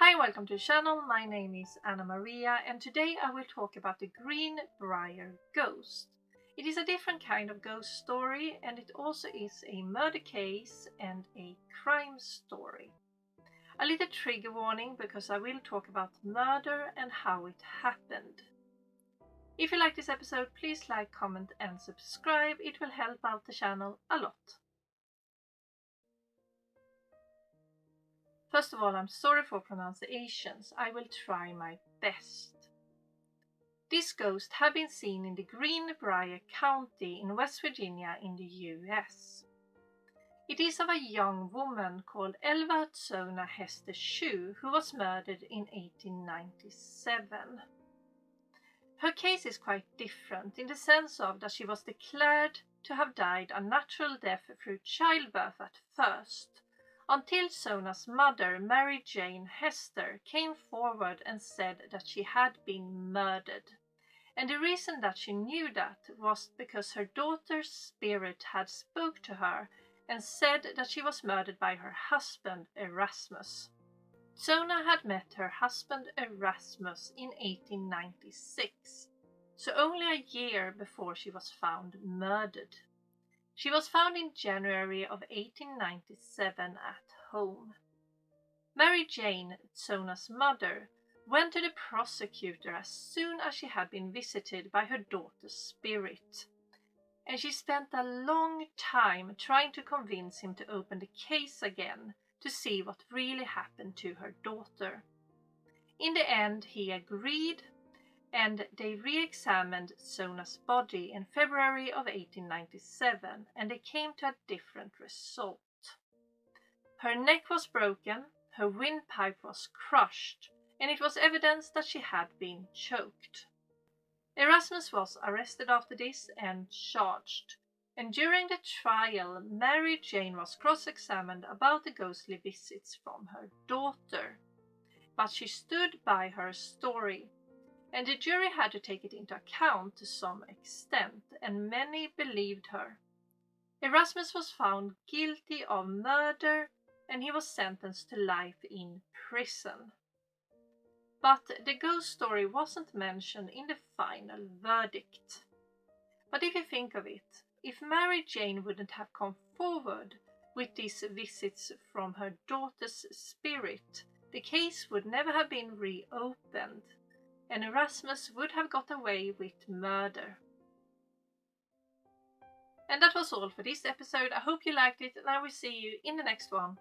Hi, welcome to the channel. My name is Anna Maria and today I will talk about the Greenbrier Ghost. It is a different kind of ghost story and it also is a murder case and a crime story. A little trigger warning because I will talk about murder and how it happened. If you like this episode, please like, comment and subscribe. It will help out the channel a lot. First of all, I'm sorry for pronunciations. I will try my best. This ghost had been seen in the Greenbrier County in West Virginia in the US. It is of a young woman called Elva Tsona Hester Shue who was murdered in 1897. Her case is quite different in the sense of that she was declared to have died a natural death through childbirth at first, until Tsona's mother, Mary Jane Hester, came forward and said that she had been murdered. And the reason that she knew that was because her daughter's spirit had spoke to her and said that she was murdered by her husband Erasmus. Tsona had met her husband Erasmus in 1896, so only a year before she was found murdered. She was found in January of 1897 at home. Mary Jane, Tsona's mother, went to the prosecutor as soon as she had been visited by her daughter's spirit, and she spent a long time trying to convince him to open the case again to see what really happened to her daughter. In the end, he agreed, and they re-examined Tsona's body in February of 1897 and they came to a different result. Her neck was broken, her windpipe was crushed, and it was evidence that she had been choked. Erasmus was arrested after this and charged, and during the trial Mary Jane was cross-examined about the ghostly visits from her daughter, but she stood by her story. And the jury had to take it into account to some extent, and many believed her. Erasmus was found guilty of murder and he was sentenced to life in prison. But the ghost story wasn't mentioned in the final verdict. But if you think of it, if Mary Jane wouldn't have come forward with these visits from her daughter's spirit, the case would never have been reopened, and Erasmus would have got away with murder. And that was all for this episode. I hope you liked it and I will see you in the next one.